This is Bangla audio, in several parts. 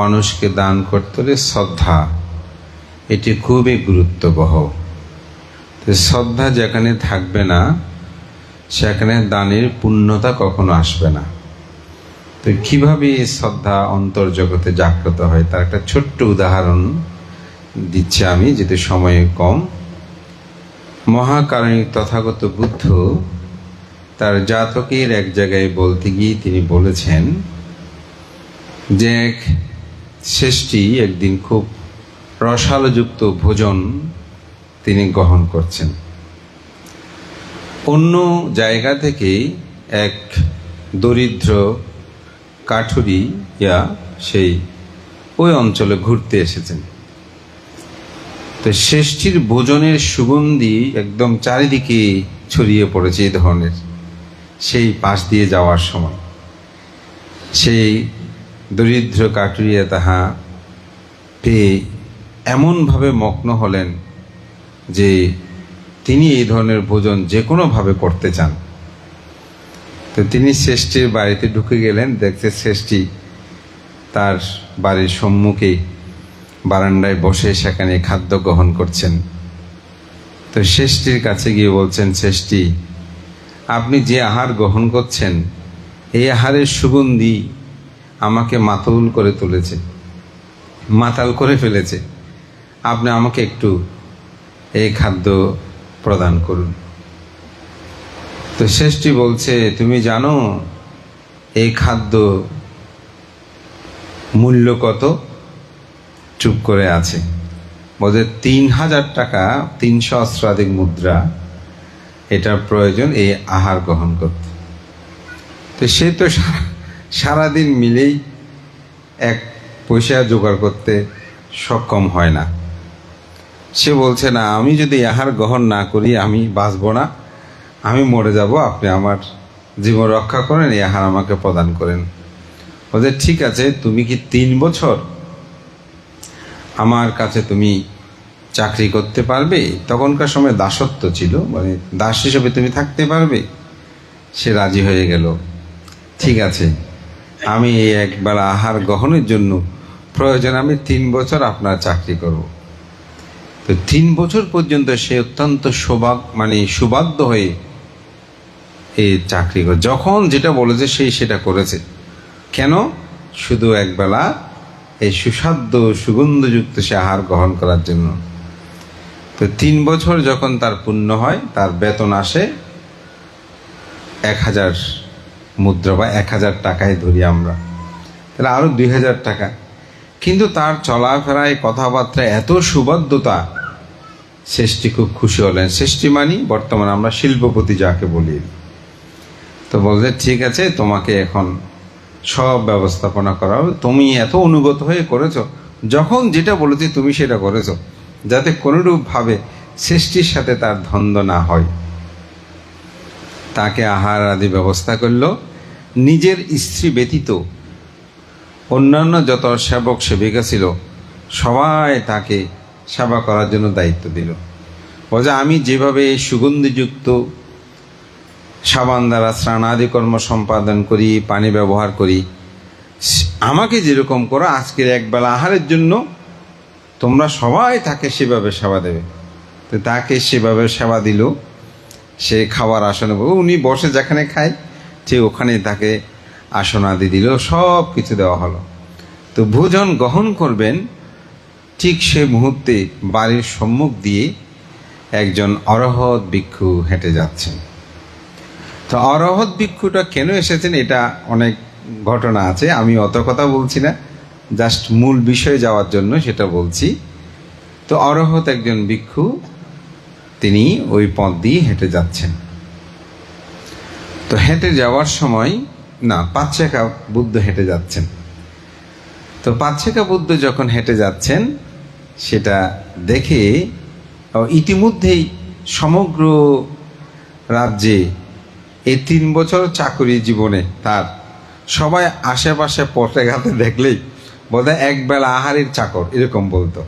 মানুষকে দান করতে হলে শ্রদ্ধা এটি খুবই গুরুত্ববহ। তো শ্রদ্ধা যেখানে থাকবে না সেখানে দানের পূর্ণতা কখনো আসবে না। তো কীভাবে এই শ্রদ্ধা অন্তর্জগতে জাগ্রত হয় তার একটা ছোট্ট উদাহরণ দিচ্ছি আমি, যেহেতু সময় কম। মহাকারণিক তথাগত বুদ্ধ তার জাতকের এক জায়গায় বলতে গিয়ে তিনি বলেছেন যে এক শ্রেষ্ঠী একদিন খুব রসালোযুক্ত ভোজন তিনি গ্রহণ করছেন। অন্য জায়গা থেকে এক দরিদ্র কাঠুরিয়া সেই ওই অঞ্চলে ঘুরতে এসেছেন। তো শ্রেষ্ঠীর ভোজনের সুগন্ধি একদম চারিদিকে ছড়িয়ে পড়েছে এই ধরনের। সেই পাশ দিয়ে যাওয়ার সময় সেই দরিদ্র কাঠুরিয়া তাহা পেয়ে এমনভাবে মগ্ন হলেন যে তিনি এই ধরনের ভোজন যে কোনোভাবে করতে চান। তো তিনি শ্রেষ্ঠীর বাড়িতে ঢুকে গেলেন, দেখতে শ্রেষ্ঠী তার বাড়ির সম্মুখে বারান্দায় বসে সেখানে খাদ্য গ্রহণ করছেন। তো শ্রেষ্ঠীর কাছে গিয়ে বলছেন, শ্রেষ্ঠী, আপনি যে আহার গ্রহণ করছেন এই আহারের সুগন্ধি আমাকে মাতাল করে তুলেছে, মাতাল করে ফেলেছে। আপনি আমাকে একটু এই খাদ্য প্রদান করুন। তো শ্রেষ্ঠী বলছে, তুমি জানো এই খাদ্য মূল্য কত? চুপ করে আছে। বলছে ৩,০০০ টাকা, ৩০০ সহস্রাধিক মুদ্রা এটার প্রয়োজন এই আহার গ্রহণ করতে। তো সে তো সারাদিন মিলেই 1 পয়সা জোগাড় করতে সক্ষম হয় না। সে বলছে, না, আমি যদি আহার গ্রহণ না করি আমি বাঁচব না, আমি মরে যাব, আপনি আমার জীবন রক্ষা করেন, এই আহার আমাকে প্রদান করেন। বলছে, ঠিক আছে, তুমি কি 3 বছর আমার কাছে তুমি চাকরি করতে পারবে? তখনকার সময় দাসত্ব ছিল, মানে দাস হিসেবে তুমি থাকতে পারবে? সে রাজি হয়ে গেল। ঠিক আছে, আমি এই একবেলা আহার গ্রহণের জন্য প্রয়োজন আমি 3 বছর আপনার চাকরি করব। তো 3 বছর পর্যন্ত সে অত্যন্ত সুবাধ্য হয়ে এই চাকরি করে, যখন যেটা বলেছে সেই সেটা করেছে। কেন? শুধু একবেলা এই সুস্বাদ্য সুগন্ধযুক্ত সে আহার গ্রহণ করার জন্য। তো 3 বছর যখন তার পূর্ণ হয়, তার বেতন আসে 1000 মুদ্রা বা 1000 টাকায় ধরি আমরা, তাহলে আরো 2000 টাকা। কিন্তু তার চলাফেরায় কথাবার্তা এত সুবাদ্যতা, শ্রেষ্ঠী খুব খুশি হলেন। শ্রেষ্ঠী মানি বর্তমানে আমরা শিল্পপতি যাকে বলি। তো বলছে, ঠিক আছে, তোমাকে এখন সব ব্যবস্থাপনা করা হবে, তুমি এত অনুগত হয়ে করেছো, যখন যেটা বলেছি তুমি সেটা করেছো, যাতে কোনোরূপভাবে সৃষ্টির সাথে তার দ্বন্দ্ব না হয়। তাকে আহার আদি ব্যবস্থা করলো। নিজের স্ত্রী ব্যতীত অন্যান্য যত সেবক সেবিকা ছিল সবাই তাকে সেবা করার জন্য দায়িত্ব দিল। বলছে, আমি যেভাবে সুগন্ধিযুক্ত সাবান দ্বারা স্নানাদি কর্ম সম্পাদন করি, পানি ব্যবহার করি, আমাকে যেরকম করো, আজকের একবেলা আহারের জন্য তোমরা সবাই তাকে সেভাবে সেবা দেবে। তো তাকে সেভাবে সেবা দিল। সে খাবার আসনে, উনি বসে যেখানে খায় ঠিক ওখানে তাকে আসন আদি দিল, সব কিছু দেওয়া হলো। তো ভোজন গ্রহণ করবেন, ঠিক সে মুহূর্তে বাড়ির সম্মুখ দিয়ে একজন অরহৎ ভিক্ষু হেঁটে যাচ্ছেন। তো অরহৎ ভিক্ষুটা কেন এসেছেন এটা অনেক ঘটনা আছে, আমি অত কথা বলছি না, জাস্ট মূল বিষয়ে যাওয়ার জন্য সেটা বলছি। তো অরহৎ একজন ভিক্ষু, তিনি ওই পথ দিয়ে হেঁটে যাচ্ছেন। তো হেঁটে যাওয়ার সময় পাঁচচাকা বুদ্ধ হেঁটে যাচ্ছেন। তো পাঁচচাকা বুদ্ধ যখন হেঁটে যাচ্ছেন সেটা দেখে ইতিমধ্যেই সমগ্র রাজ্যে এই 3 বছর চাকরি জীবনে তার সবাই আশেপাশে পথে ঘাটে দেখলেই বোধ হয় একবেলা আহারের চাকর এরকম বলতো,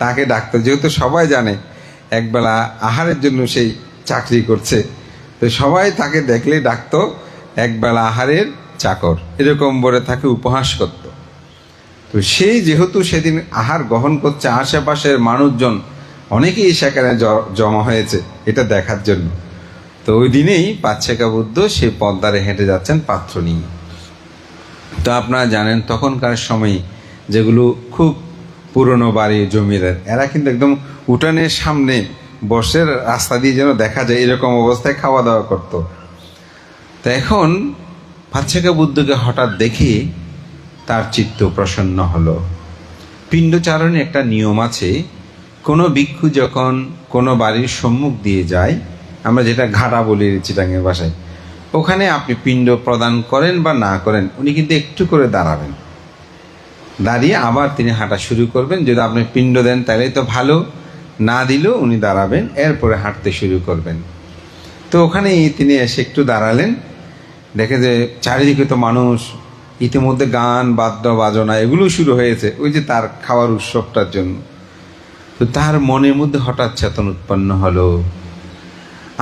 তাকে ডাকতো। যেহেতু সবাই জানে একবেলা আহারের জন্য সেই চাকরি করছে, তো সবাই তাকে দেখলে ডাকতো একবেলা আহারের চাকর, এরকম বলে তাকে উপহাস করত। তো সেই যেহেতু সেদিন আহার গ্রহণ করছে, আশেপাশের মানুষজন অনেকেই সেখানে জমা হয়েছে এটা দেখার জন্য। তো ওই দিনেই পাচ্ছেকা বুদ্ধ সেই পদ্মারে হেঁটে যাচ্ছেন পাত্র নিয়ে। তো আপনারা জানেন তখনকার সময় যেগুলো খুব পুরনো বাড়ি জমিদার, এরা কিন্তু একদম উঠানের সামনে বসে রাস্তা দিয়ে যেন দেখা যায় এরকম অবস্থায় খাওয়া দাওয়া করতো। তো এখন পাচ্ছেকা বুদ্ধকে হঠাৎ দেখে তার চিত্ত প্রসন্ন হলো। পিণ্ডচারণে একটা নিয়ম আছে, কোনো ভিক্ষু যখন কোনো বাড়ির সম্মুখ দিয়ে যায়, আমরা যেটা ঘাটা বলি চিটাঙ্গের ভাষায়, ওখানে আপনি পিণ্ড প্রদান করেন বা না করেন, উনি কিন্তু একটু করে দাঁড়াবেন, দাঁড়িয়ে আবার তিনি হাঁটা শুরু করবেন। যদি আপনি পিণ্ড দেন তাহলে তো ভালো, না দিলেও উনি দাঁড়াবেন, এরপরে হাঁটতে শুরু করবেন। তো ওখানে তিনি এসে একটু দাঁড়ালেন, দেখে যে চারিদিকে তো মানুষ, ইতিমধ্যে গান বাদ্য বাজনা এগুলো শুরু হয়েছে, ওই যে তার খাওয়ার উৎসবটার জন্য। তো তার মনের মধ্যে হঠাৎ চেতন উৎপন্ন হলো,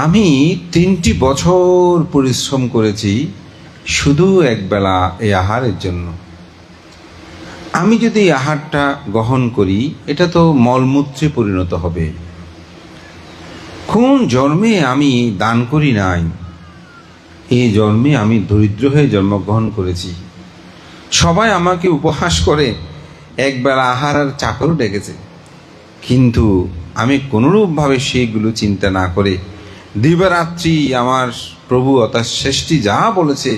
আমি 3টি বছর পরিশ্রম করেছি শুধু একবেলা এই আহারের জন্য। আমি যদি এই আহারটা গ্রহণ করি, এটা তো মলমূত্রে পরিণত হবে। কোন জন্মে আমি দান করি নাই, এই জন্মে আমি দরিদ্র হয়ে জন্মগ্রহণ করেছি। সবাই আমাকে উপহাস করে, একবেলা আহার আর চাকরও ডেকেছে, কিন্তু আমি কোনোরূপভাবে সেইগুলো চিন্তা না করে দিবারাত্রি আমার প্রভু অর্থাৎ শ্রেষ্ঠী যা বলেছে,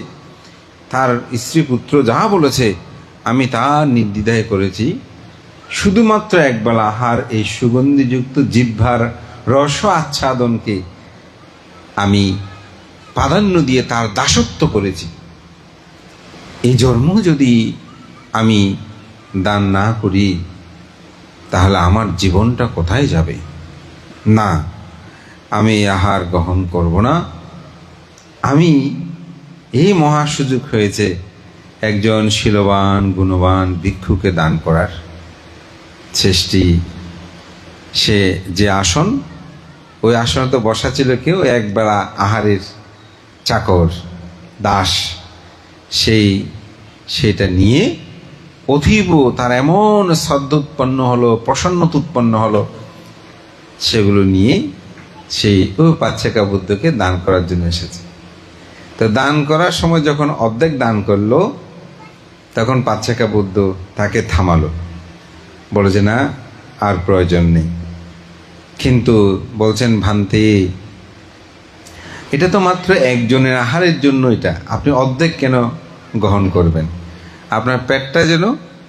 তার স্ত্রী পুত্র যা বলেছে, আমি তা নির্দ্বিধায় করেছি। শুধুমাত্র একবেলা আহার, এই সুগন্ধিযুক্ত জিহ্বার রস আচ্ছাদনকে আমি প্রাধান্য দিয়ে তার দাসত্ব করেছি। এই জন্ম যদি আমি দান না করি, তাহলে আমার জীবনটা কোথায় যাবে? না, আমি আহার গ্রহণ করব না। আমি এই মহা সুযোগ হয়েছে একজন শীলবান গুণবান ভিক্ষুকে দান করার। শ্রেষ্ঠী সে যে আসন, ওই আসনে তো বসা ছিল কেউ, একবেলা আহারের চাকর দাস, সেটা নিয়ে অতীব তার এমন শ্রদ্ধা উৎপন্ন হলো, প্রসন্নতা উৎপন্ন হলো, সেগুলো নিয়ে সেই ওই পাচ্ছেকা বুদ্ধকে দান করার জন্য এসেছে। তো দান করার সময় যখন অর্ধেক দান করলো, তখন পাচ্ছেকা বুদ্ধ তাকে থামালো, বলে যে না, আর প্রয়োজন নেই। কিন্তু বলছেন, ভান্তে, এটা তো মাত্র একজনের আহারের জন্য, এটা আপনি অর্ধেক কেন গ্রহণ করবেন? আপনার পেটটা যেন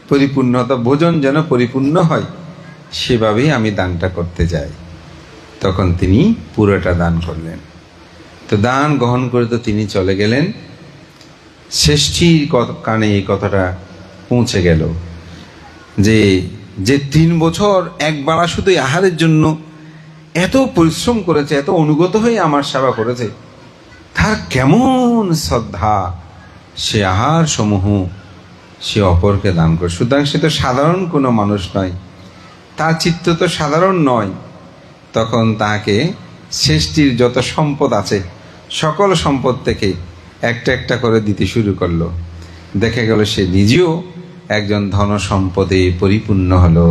পরিপূর্ণ, ভোজন যেন পরিপূর্ণ হয়, সেভাবেই আমি দানটা করতে যাই। তখন তিনি পুরোটা দান করলেন। তো দান গ্রহণ করে তো তিনি চলে গেলেন। শ্রেষ্ঠীর কানে এই কথাটা পৌঁছে গেল যে 3 বছর একবেলা শুধু আহারের জন্য এত পরিশ্রম করেছে, এত অনুগত হয়ে আমার সেবা করেছে, তার কেমন শ্রদ্ধা, সে আহার সমূহ সে অপরকে দান করে। সুতরাং সে তো সাধারণ কোনো মানুষ নয়, তার চিত্ত তো সাধারণ নয়। তখন তাকে শ্রেষ্ঠীর যত সম্পদ আছে সকল সম্পদ থেকে একটা একটা করে দিতে শুরু করলো। দেখে গেল সে নিজেও একজন ধন সম্পদে পরিপূর্ণ হলো।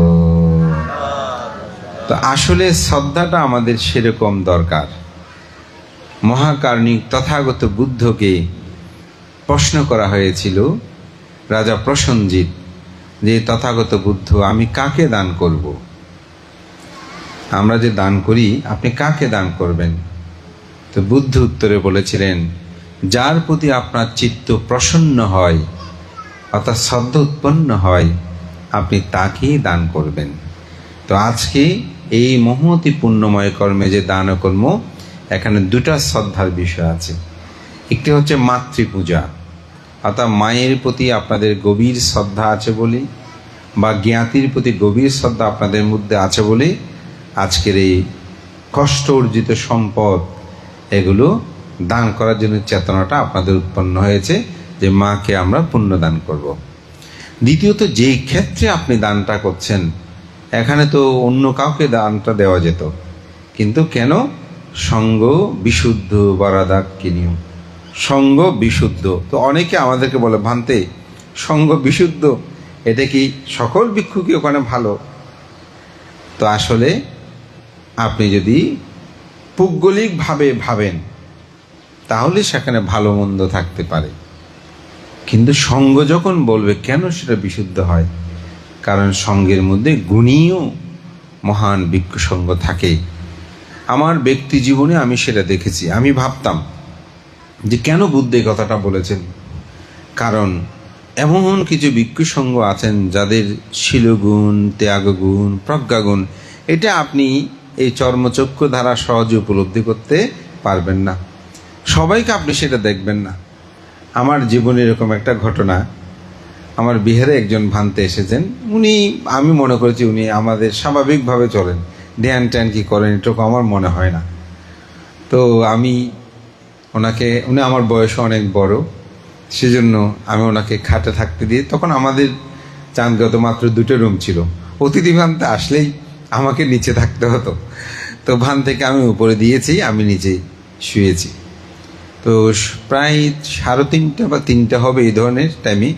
তো আসলে শ্রদ্ধাটা আমাদের সেরকম দরকার। মহাকারণিক তথাগত বুদ্ধকে প্রশ্ন করা হয়েছিল রাজা প্রসেনজিৎ যে, তথাগত বুদ্ধ, আমি কাকে দান করব? আমরা যে দান করি, আপনি কাকে দান করবেন? তো বুদ্ধ উত্তরে বলেছিলেন, যার প্রতি আপনার চিত্ত প্রসন্ন হয় অর্থাৎ শ্রদ্ধা উৎপন্ন হয়, আপনি তাকেই দান করবেন। তো আজকে এই মহতি পুণ্যময় কর্মে যে দান কর্ম, এখানে 2টা শ্রদ্ধার বিষয় আছে। একটি হচ্ছে মাতৃপূজা, অর্থাৎ মায়ের প্রতি আপনাদের গভীর শ্রদ্ধা আছে বলে, বা জ্ঞাতির প্রতি গভীর শ্রদ্ধা আপনাদের মধ্যে আছে বলে আজকের এই কষ্ট অর্জিত সম্পদ এগুলো দান করার জন্য চেতনাটা আপনাদের উৎপন্ন হয়েছে যে মাকে আমরা পুণ্য দান করব। দ্বিতীয়ত, যেই ক্ষেত্রে আপনি দানটা করছেন, এখানে তো অন্য কাউকে দানটা দেওয়া যেত, কিন্তু কেন? সঙ্গ বিশুদ্ধ বরাদাক্কিনীয়, সঙ্গ বিশুদ্ধ। তো অনেকে আমাদেরকে বলে, ভান্তে, সঙ্গ বিশুদ্ধ এটা কি সকল ভিক্ষু কি ওখানে ভালো? তো আসলে আপনি যদি পৌগলিকভাবে ভাবেন তাহলে সেখানে ভালো মন্দ থাকতে পারে, কিন্তু সঙ্গ যখন বলবে কেন সেটা বিশুদ্ধ হয়? কারণ সঙ্গের মধ্যে গুণীয় মহান ভিক্ষু সঙ্গ থাকে। আমার ব্যক্তি জীবনে আমি সেটা দেখেছি। আমি ভাবতাম যে কেন বুদ্ধ এই কথাটা বলেছেন, কারণ এমন কিছু ভিক্ষু সঙ্গ আছেন যাদের শিলগুণ, ত্যাগগুণ, প্রজ্ঞাগুণ এটা আপনি এই চর্মচক্ষু দ্বারা সহজে উপলব্ধি করতে পারবেন না। সবাইকে আপনি সেটা দেখবেন না। আমার জীবনে এরকম একটা ঘটনা, আমার বিহারে একজন ভান্তে এসেছেন। উনি, আমি মনে করেছি উনি আমাদের স্বাভাবিকভাবে চলেন, ধ্যান ট্যান কি করেন এটুকু আমার মনে হয় না। তো আমি ওনাকে, উনি আমার বয়সে অনেক বড়, সেজন্য আমি ওনাকে খাটে থাকতে দিয়ে, তখন আমাদের চাঁদগত মাত্র 2টো রুম ছিল। অতিথি ভান্তে আসলেই আমাকে নিচে থাকতে হতো। তো ভান থেকে আমি উপরে দিয়েছি, আমি নিচে শুয়েছি। তো প্রায় 3:30 বা 3টা হবে এই ধরনের টাইমে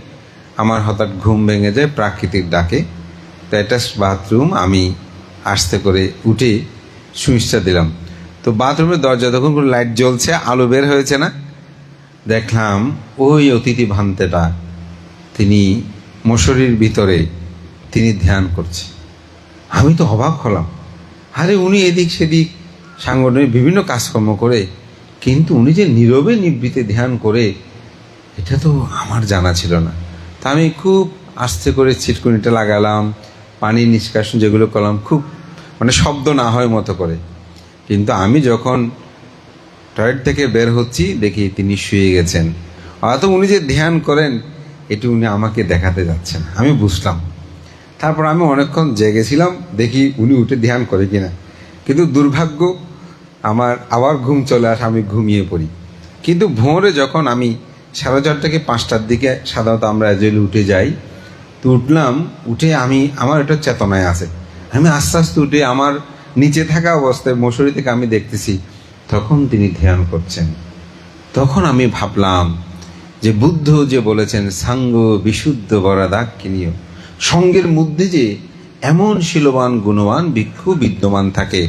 আমার হঠাৎ ঘুম ভেঙে যায় প্রাকৃতিক ডাকে। তো অ্যাটাচ বাথরুম, আমি আস্তে করে উঠে সুইচটা দিলাম। তো বাথরুমের দরজা তখন কোনো লাইট জ্বলছে, আলো বের হয়েছে না। দেখলাম ওই অতিথি ভান্তেটা তিনি মশারির ভিতরে তিনি ধ্যান করছে। আমি তো অবাক হলাম, আরে উনি এদিক সেদিক সাংগঠনিক বিভিন্ন কাজকর্ম করে, কিন্তু উনি যে নীরবে নিবৃতে ধ্যান করে এটা তো আমার জানা ছিল না। তা আমি খুব আস্তে করে ছিটকুনিটা লাগালাম, পানি নিষ্কাশন যেগুলো করলাম খুব মানে শব্দ না হয় মতো করে। কিন্তু আমি যখন টয়লেট থেকে বের হচ্ছি দেখি তিনি শুয়ে গেছেন। হয়তো উনি যে ধ্যান করেন এটি উনি আমাকে দেখাতে যাচ্ছেন, আমি বুঝলাম। তারপর আমি অনেকক্ষণ জেগেছিলাম, দেখি উনি উঠে ধ্যান করে কিনা। কিন্তু দুর্ভাগ্য আমার আবার ঘুম চলে আসে, আমি ঘুমিয়ে পড়ি। কিন্তু ভোরে যখন আমি 4:30 থেকে 5টার দিকে সাধারণত আমরা অ্যাজুয়ালি উঠে যাই, তো উঠলাম, উঠে আমি, আমার একটা চেতনায় আছে, আমি আস্তে আস্তে উঠে আমার নিচে থাকা অবস্থায় মশারি থেকে আমি দেখতেছি তখন তিনি ধ্যান করছেন। তখন আমি ভাবলাম যে বুদ্ধ যে বলেছেন সাঙ্গ বিশুদ্ধ বরাদাক্ষিণীয়, সঙ্গের মধ্যে যে এমন শীলবান গুণবান ভিক্ষু বিদ্যমান থাকে,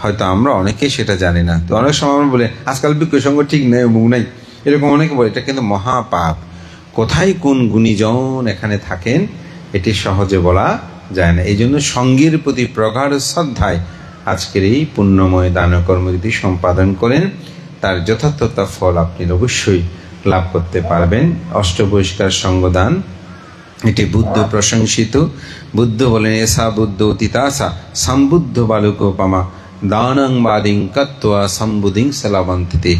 হয়তো আমরা অনেকে সেটা জানি না। তো অনেক সময় আমরা বলে আজকাল ভিক্ষু সঙ্গ ঠিক নেই, মুখ নাই, এরকম অনেকে বলে। এটা কিন্তু মহাপাপ। কোথায় কোন গুণীজন এখানে থাকেন এটি সহজে বলা যায় না। এই জন্য সঙ্গের প্রতি প্রগাঢ় শ্রদ্ধায় আজকের এই পুণ্যময় দানকর্ম যদি সম্পাদন করেন তার যথার্থতা ফল আপনি অবশ্যই লাভ করতে পারবেন। অষ্টবহিষ্কার সঙ্গদান এটি বুদ্ধ প্রশংসিত। বুদ্ধ বলেন এসা বুদ্ধ তিতাসা সম্বুদ্ধ বালুকোপমা দানং বাদিং কত্ত্বা সম্বুধিং সালাবন্তিতে।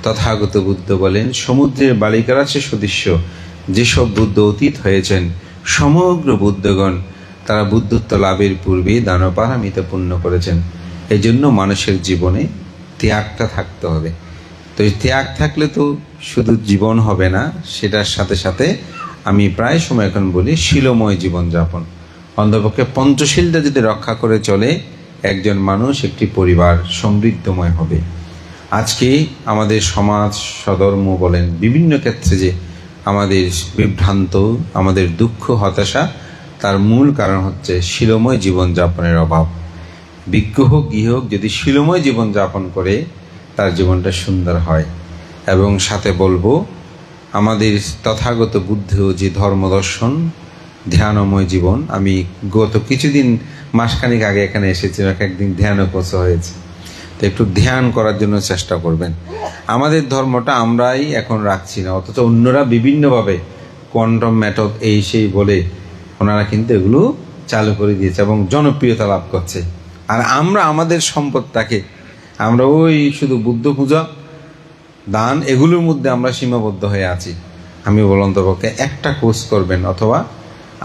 তথাগত বুদ্ধ বলেন সমুদ্রের বালিকারা সে সদৃশ্য যেসব বুদ্ধ অতীত হয়েছেন, সমগ্র বুদ্ধগণ তারা বুদ্ধত্ব লাভের পূর্বে দানপারামিতা পূর্ণ করেছেন। এই জন্য মানুষের জীবনে ত্যাগটা থাকতে হবে। তো এই ত্যাগ থাকলে তো শুধু জীবন হবে না, সেটার সাথে সাথে আমি প্রায় সময় এখন বলি শীলময় জীবনযাপন। অন্তপক্ষে পঞ্চশীলটা যদি রক্ষা করে চলে একজন মানুষ, একটি পরিবার সমৃদ্ধময় হবে। আজকে আমাদের সমাজ সধর্ম বলেন বিভিন্ন ক্ষেত্রে যে আমাদের বিভ্রান্ত, আমাদের দুঃখ হতাশা, তার মূল কারণ হচ্ছে শীলময় জীবনযাপনের অভাব। বিজ্ঞ হোক গৃহ হোক যদি শীলময় জীবনযাপন করে তার জীবনটা সুন্দর হয়। এবং সাথে বলবো আমাদের তথাগত বুদ্ধ যে ধর্মদর্শন ধ্যানময় জীবন, আমি গত কিছুদিন মাসখানেক আগে এখানে এসেছিলাম, একদিন ধ্যানও কোচ হয়েছে। তো একটু ধ্যান করার জন্য চেষ্টা করবেন। আমাদের ধর্মটা আমরাই এখন রাখছি না, অথচ অন্যরা বিভিন্নভাবে কোয়ান্টাম মেথড এই সেই বলে ওনারা কিন্তু এগুলো চালু করে দিয়েছে এবং জনপ্রিয়তা লাভ করছে। আর আমরা আমাদের সম্পদটাকে আমরা ওই শুধু বুদ্ধ পূজা দান এগুলোর মধ্যে আমরা সীমাবদ্ধ হয়ে আছি। আমি বলি অন্তপক্ষে একটা কোর্স করবেন, অথবা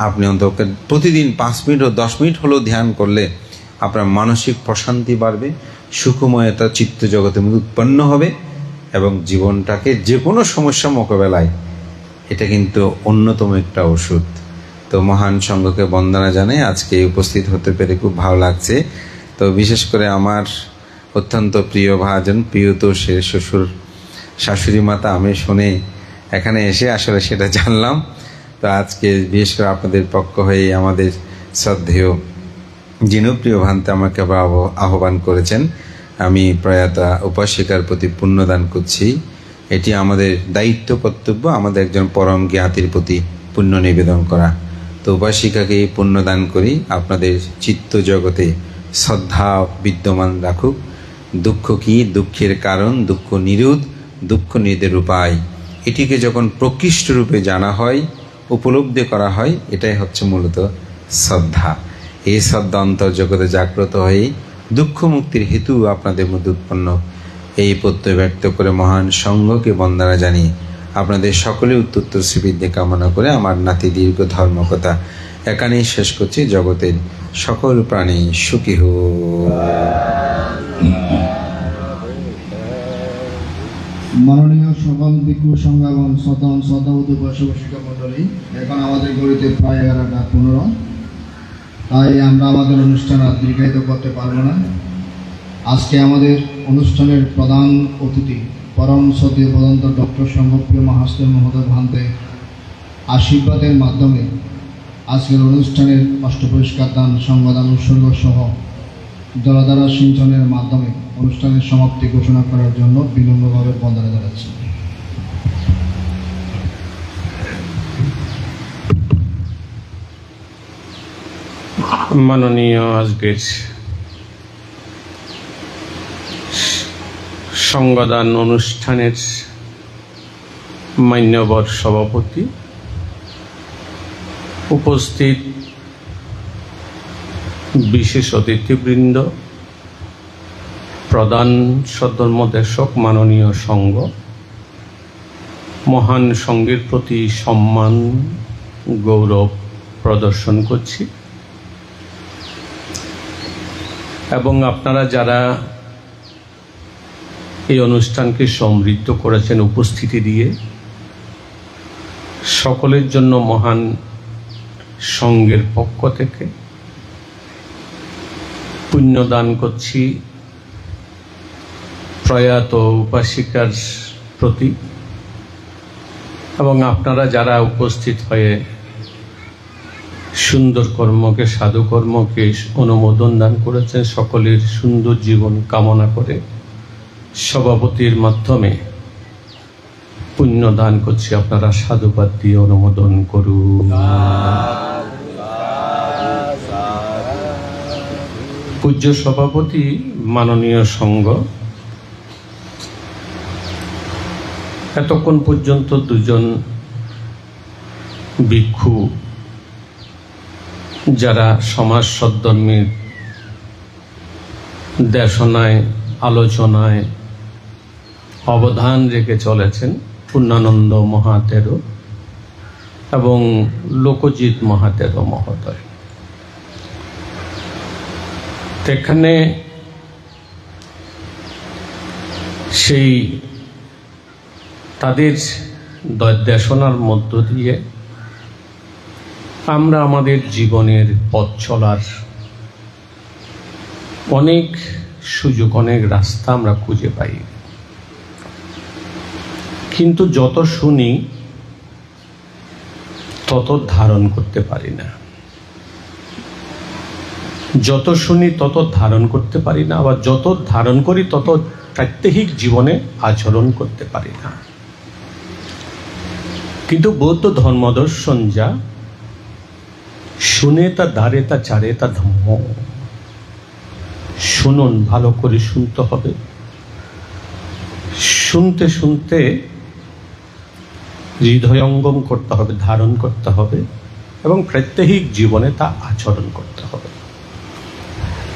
আপনি অন্তপক্ষে প্রতিদিন 5 মিনিট ও 10 মিনিট হলেও ধ্যান করলে আপনার মানসিক প্রশান্তি বাড়বে, সুখময়তা চিত্ত জগতের মধ্যে উৎপন্ন হবে এবং জীবনটাকে যে কোনো সমস্যা মোকাবেলায় এটা কিন্তু অন্যতম একটা ওষুধ। তো মহান সংঘকে বন্দনা জানাই, আজকে উপস্থিত হতে পেরে খুব ভালো লাগছে। তো বিশেষ করে আমার অত্যন্ত প্রিয় ভাজন প্রিয়তোষের শ্বশুর শাশুড়ি মাতা আমি শুনে এখানে এসে আসলে সেটা জানলাম। তো আজকে বিশেষ করে আপনাদের পক্ষ হয়ে আমাদের শ্রদ্ধেয় জিনপ্রিয় ভান্তে আমাকে আহ্বান করেছেন। আমি প্রয়াতা উপাসিকার প্রতি পুণ্যদান করছি। এটি আমাদের দায়িত্ব, কর্তব্য, আমাদের একজন পরম জ্ঞাতির প্রতি পুণ্য নিবেদন করা। তো উপাসিকাকে পুণ্যদান করি, আপনাদের চিত্ত জগতে শ্রদ্ধা বিদ্যমান রাখুক। দুঃখ কি, দুঃখের কারণ, দুঃখ নিরোধ, দুঃখ নিরোধের উপায়, এটিকে যখন প্রকৃষ্ট রূপে জানা হয়, উপলব্ধি করা হয়, এটাই হচ্ছে মূলত শ্রদ্ধা। এই শ্রদ্ধা অন্তর্জগতে জাগ্রত হয়ে দুঃখ মুক্তির হেতু আপনাদের মধ্যে উৎপন্ন, এই প্রত্যয় ব্যক্ত করে মহান সঙ্ঘকে বন্দনা জানিয়ে আপনাদের সকলে উত্তর শ্রীবৃদ্ধি কামনা করে আমার নাতি দীর্ঘ ধর্মকথা এখানেই শেষ করছি। জগতের সকল প্রাণী সুখী হোক। মাননীয় সকল ভিক্ষু সংজ্ঞাগণ, শ্রদ্ধাবুদ্ধ বৈষ্ণব মণ্ডলী, এখন আমাদের গড়িতে প্রায় 11:15, তাই আমরা আমাদের অনুষ্ঠান আর দীর্ঘায়িত করতে পারবো না। আজকে আমাদের অনুষ্ঠানের প্রধান অতিথি পরম শ্রদ্ধেয় প্রদন্ত ডক্টর সংঘপ্রিয় মহাস্তের মহোদয় ভান্তে আশীর্বাদের মাধ্যমে আজকের অনুষ্ঠানের অষ্টপরিষ্কার দান, সংবাদান, উৎসর্গ সহ জলাধারা সিঞ্চনের মাধ্যমে অনুষ্ঠানের সমাপ্তি ঘোষণা করার জন্য বিনম্রভাবে বন্দনা জানাচ্ছি। মাননীয় আজকের সংবাদান অনুষ্ঠানের মান্যবর সভাপতি, উপস্থিত বিশেষ অতিথিবৃন্দ, প্রধান সদ্ধর্মদেশক মাননীয় সংঘ, মহান সংঘের প্রতি সম্মান গৌরব প্রদর্শন করছি এবং আপনারা যারা এই অনুষ্ঠানকে সমৃদ্ধ করেছেন উপস্থিতি দিয়ে, সকলের জন্য মহান সংঘের পক্ষ থেকে পুণ্যদান করছি প্রয়াত উপাসিকার প্রতি, এবং আপনারা যারা উপস্থিত হয়ে সুন্দর কর্মকে, সাধুকর্মকে অনুমোদন দান করেছেন, সকলের সুন্দর জীবন কামনা করে সভাপতির মাধ্যমে পুণ্য দান করছি। আপনারা সাধুবাদ দিয়ে অনুমোদন করুন। পূজ্য সভাপতি, মাননীয় সংঘ, এতক্ষণ পর্যন্ত দুজন ভিক্ষু যারা সমাজ সদ্ধর্মীর দেশনায়, আলোচনায় অবদান রেখে চলেছেন, পূর্ণানন্দ মহাতেরো এবং লোকজিৎ মহাতেরো মহোদয়। এখানে সেই তাদের দেশনার মধ্য দিয়ে আমরা আমাদের জীবনের পথ চলার অনেক সুযোগ, অনেক রাস্তা আমরা খুঁজে পাই, কিন্তু যত শুনি তত ধারণ করতে পারি না। যত শুনি তত ধারণ করতে পারি না, আবার যত ধারণ করি তত প্রাত্যহিক জীবনে আচরণ করতে পারি না। কিন্তু বৌদ্ধ ধর্মদর্শন যা, শুনে তা দ্বারে তা চারে তা ধম্ম। শুনুন, ভালো করে শুনতে হবে, শুনতে শুনতে হৃদয়ঙ্গম করতে হবে, ধারণ করতে হবে এবং প্রাত্যহিক জীবনে তা আচরণ করতে হবে।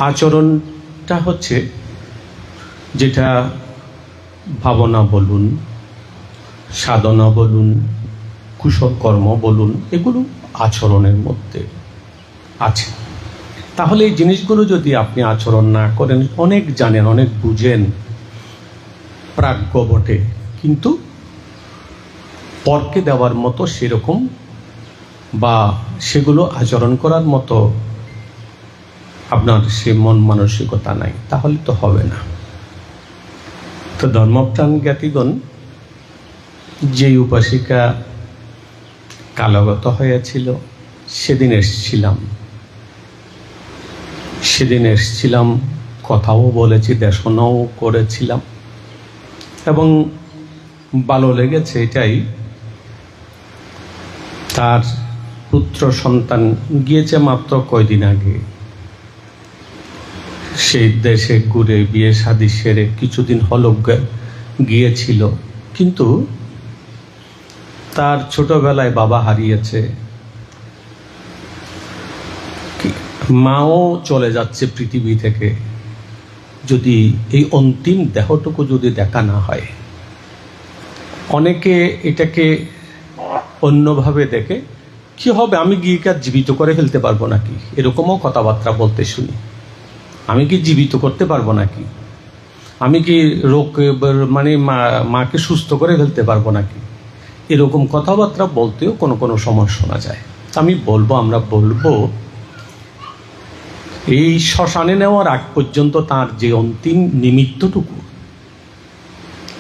আচরণটা হচ্ছে যেটা ভাবনা বলুন, সাধনা বলুন, কুশল কর্ম বলুন, এগুলো আচরণের মধ্যে আছে। তাহলে এই জিনিসগুলো যদি আপনি আচরণ না করেন, অনেক জানেন, অনেক বুঝেন, প্রাজ্ঞ বটে, কিন্তু পরকে দেওয়ার মতো সেরকম বা সেগুলো আচরণ করার মতো আপনার সে মন মানসিকতা নাই, তাহলে তো হবে না। তো ধর্মপ্রাণ জ্ঞাতিগণ, যে উপাসিকা কালগত হয়েছিল, সেদিন এসছিলাম, কথাও বলেছি, দেশনাও করেছিলাম, এবং ভালো লেগেছে এটাই, তার পুত্র সন্তান গিয়েছে মাত্র কয়দিন আগে, সেই দেশে ঘুরে বিয়ে শাদী সেরে কিছুদিন হলো গিয়েছিল, কিন্তু তার ছোটবেলায় বাবা হারিয়েছে, মাও চলে যাচ্ছে পৃথিবী থেকে। যদি এই অন্তিম দেহটুকু যদি দেখা না হয়, অনেকে এটাকে অন্যভাবে দেখে, কি হবে, আমি গিয়ে কি আর জীবিত করে ফেলতে পারবো নাকি, এরকমও কথাবার্তা বলতে শুনি। আমি কি জীবিত করতে পারবো নাকি, আমি কি রোগ মানে মাকে সুস্থ করে ফেলতে পারবো নাকি, এরকম কথাবার্তা বলতেও কোনো কোনো সময় শোনা যায়। আমরা বলবো এই শ্মশানে নেওয়ার আগ পর্যন্ত তার যে অন্তিম নিমিত্তটুকু,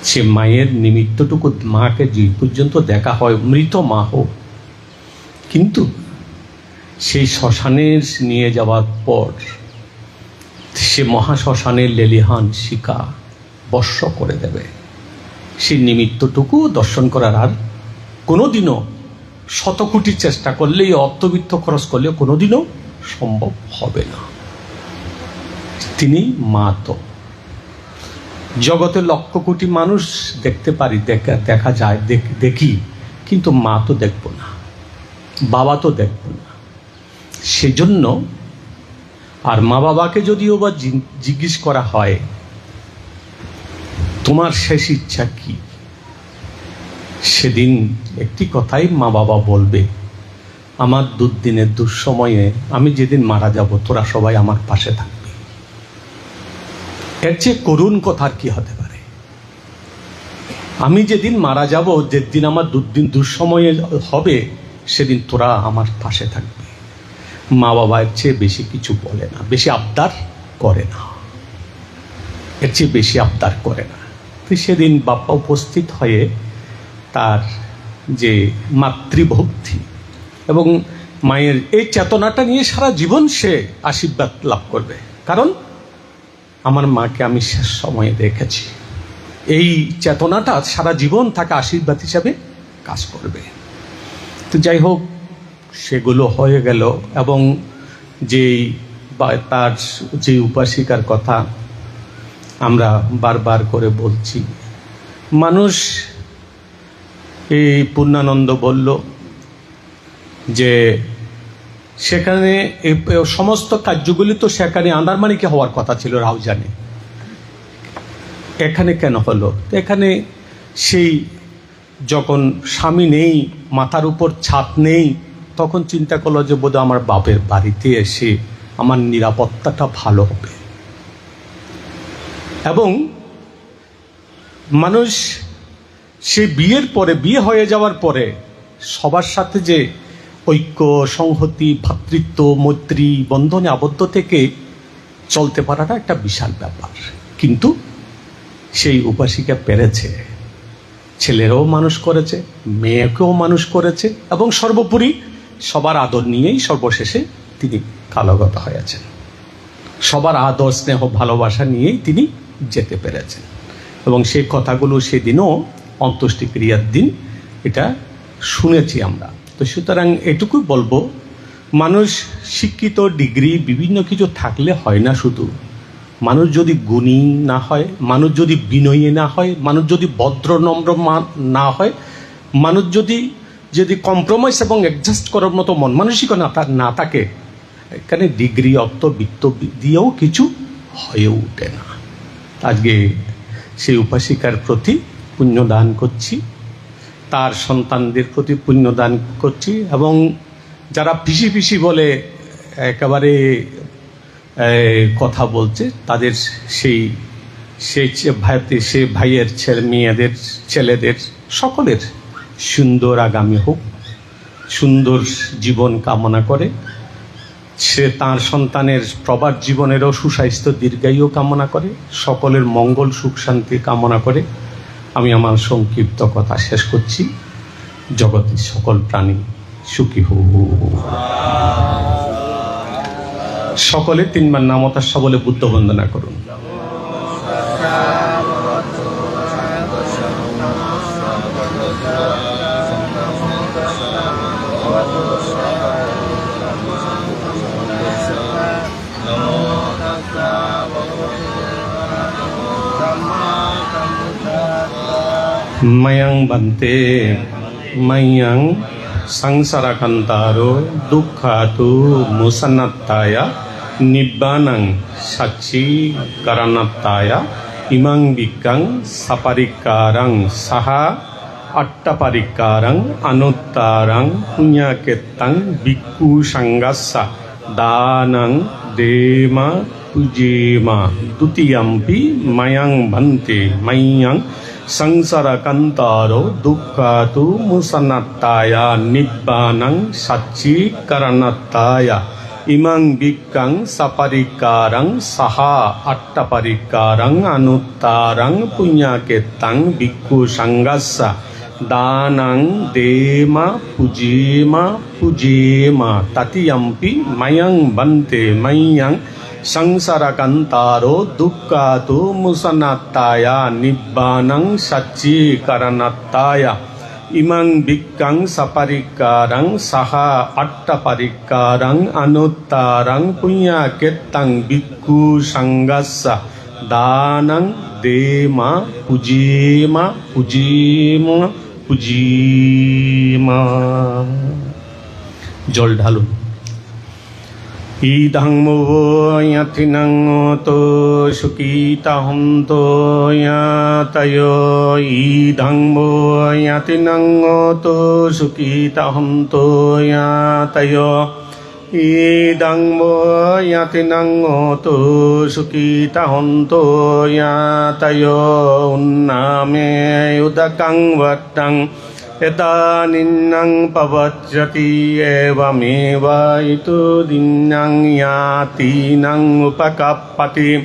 সে মায়ের নিমিত্তটুকু মাকে যে পর্যন্ত দেখা হয়, মৃত মা হোক, কিন্তু সেই শ্মশানে নিয়ে যাওয়ার পর সে মহাশ্মশানের লেলিহান শিখা বর্ষ করে দেবে। সেই নিমিত্তটুকু দর্শন করার আর কোনোদিনও শতকোটি চেষ্টা করলেই, অর্থবিত্ত খরচ করলেও কোনোদিনও সম্ভব হবে না। তিনি মা তো জগতে লক্ষ কোটি মানুষ দেখতে পারি, দেখা যায়, দেখি, কিন্তু মা তো দেখব না, বাবা তো দেখব না। সেজন্য আর মা বাবাকে যদিও বা জিজ্ঞেস করা হয় তোমার শেষ ইচ্ছা কি, সেদিন একটি কথাই মা বাবা বলবে, আমার দুর্দিনের দুঃসময়ে আমি যেদিন মারা যাব তোরা সবাই আমার পাশে থাকবে। এর চেয়ে করুণ কথা আর কি হতে পারে? আমি যেদিন মারা যাব, যেদিন আমার দুঃসময়ে হবে, সেদিন তোরা আমার পাশে থাকবে। মা বাবা এর চেয়ে বেশি কিছু বলে না, বেশি আবদার করে না, এর চেয়ে বেশি আবদার করে না। তো সেদিন বাপ্পা উপস্থিত হয়ে তার যে মাতৃভক্তি এবং মায়ের এই চেতনাটা নিয়ে সারা জীবন সে আশীর্বাদ লাভ করবে, কারণ আমার মাকে আমি শেষ সময়ে দেখেছি। এই চেতনাটা সারা জীবন তাকে আশীর্বাদ হিসাবে কাজ করবে। তো যাই হোক, সেগুলো হয়ে গেল, এবং তার যে উপাসিকার কথা আমরা বারবার করে বলছি, মানুষ, এই পূর্ণানন্দ বলল যে সেখানে সমস্ত কার্যগুলি তো সেখানে আন্দারমানিকে হওয়ার কথা ছিল রাউজানে, এখানে কেন হলো? এখানে সেই যখন স্বামী নেই, মাথার উপর ছাদ নেই, তখন চিন্তা করলো যে বোধহয় আমার বাপের বাড়িতে এসে আমার নিরাপত্তাটা ভালো হবে। এবং মানুষ সে বিয়ের পরে, বিয়ে হয়ে যাওয়ার পরে সবার সাথে যে ঐক্য, সংহতি, ভ্রাতৃত্ব, মৈত্রী বন্ধনে আবদ্ধ থেকে চলতে পারাটা একটা বিশাল ব্যাপার। কিন্তু সেই উপাসিকা পেরেছে, ছেলেরাও মানুষ করেছে, মেয়েকেও মানুষ করেছে, এবং সর্বোপরি সবার আদর নিয়েই সর্বশেষে তিনি কালগত হয়েছেন। সবার আদর, স্নেহ, ভালোবাসা নিয়েই তিনি যেতে পেরেছেন। এবং সেই কথাগুলো সেদিনও অন্ত্যেষ্টিক্রিয়ার দিন এটা শুনেছি আমরা। তো সুতরাং এটুকুই বলবো, মানুষ শিক্ষিত, ডিগ্রি, বিভিন্ন কিছু থাকলে হয় না। শুধু মানুষ যদি গুণী না হয়, মানুষ যদি বিনয়ী না হয়, মানুষ যদি ভদ্র নম্র না হয়, মানুষ যদি কম্প্রোমাইজ এবং অ্যাডজাস্ট করার মতো মন মানসিকতা না থাকে, এখানে ডিগ্রি, অর্থ, বিত্ত দিয়েও কিছু হয়ে ওঠে না। আজকে সেই উপাসিকার প্রতি পুণ্যদান করছি, তার সন্তানদের প্রতি পুণ্যদান করছি, এবং যারা পিসি পিসি বলে একেবারে কথা বলছে, তাদের সেই ভাইয়ের মেয়েদের, ছেলেদের সকলের সুন্দর আগামী হোক, সুন্দর জীবন কামনা করে, সে তার সন্তানের প্রবাদ জীবনেরও সুস্বাস্থ্য, দীর্ঘায়ু কামনা করে, সকলের মঙ্গল, সুখ, শান্তি কামনা করে আমি আমার সংক্ষিপ্ত কথা শেষ করছি। জগতের সকল প্রাণী সুখী হও। সকলে তিনবার নাম তার বলে বুদ্ধ বন্দনা করুন। Mayang bante mayang sangsaracantaro dukkatu musanattaya nibbanang sachi karanattaya imang bikang saparikarang saha attaparikkarang anuttarang punyaketang bhikkhu sangassa danang dema pujema dutiyampi mayang bante mayang Sangsara-kantaro dukkatu musanattaya nibbanang sachi karanattaya imang bikkang saparikarang saha attaparikkarang anuttarang punyaketang bhikkhu sangassa danang dema pujema tatiyampi mayang bante mayang Sangsara-kantaro dukkatu musanattaya nibbanang sachi karanattaya imang bikkang saparikarang saha attaparikkarang anuttarang punyaketang bhikkhu sangassa danang dema pujema জল ঢালুন। Idang mo yatinang to sukita honto yatayo idang mo yatinang to sukita honto yatayo idang mo yatinang to sukita honto yatayo unname udakang vatang Etaninang pavacchati evameva itu dinang yati nang upakappati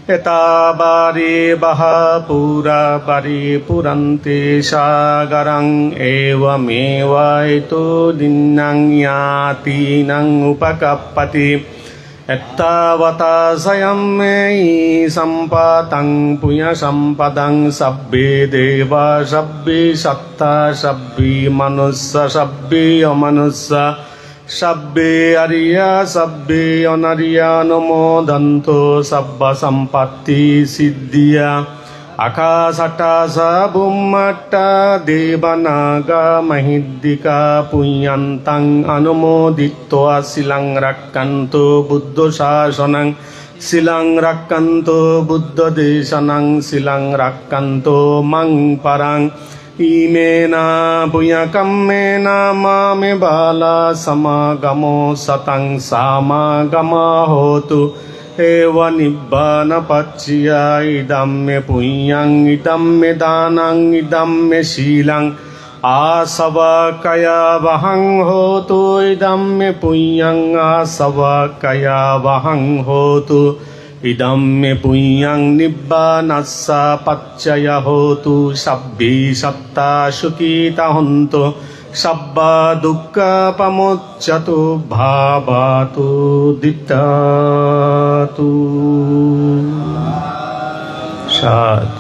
etabari baha pura bari purante sagarang evameva itu dinang yati nang upakappati Ettavata sayamei sampatang punya sampadang sabbe deva sabbe satta sabbe manussa sabbe amanussa sabbe arya sabbe anarya namodanto sabba sampatti siddhya Akasata sabummatta devanaga mahiddika punyantang anumoditva silang rakkanto buddha sasanang silang rakkanto buddha desanang silang rakkanto mang parang imena punyakammena mame bala samagamo satang samagama hotu Eva nibbana pacciya idamme punyang idamme danang idamme silang asava kaya vahang hotu idamme punyang asava kaya vahang hotu idamme punyang nibbanassa paccaya hotu sabbi satta sukita honto Sabba dukkha pamucchatu bhavatu dittatu Sadhu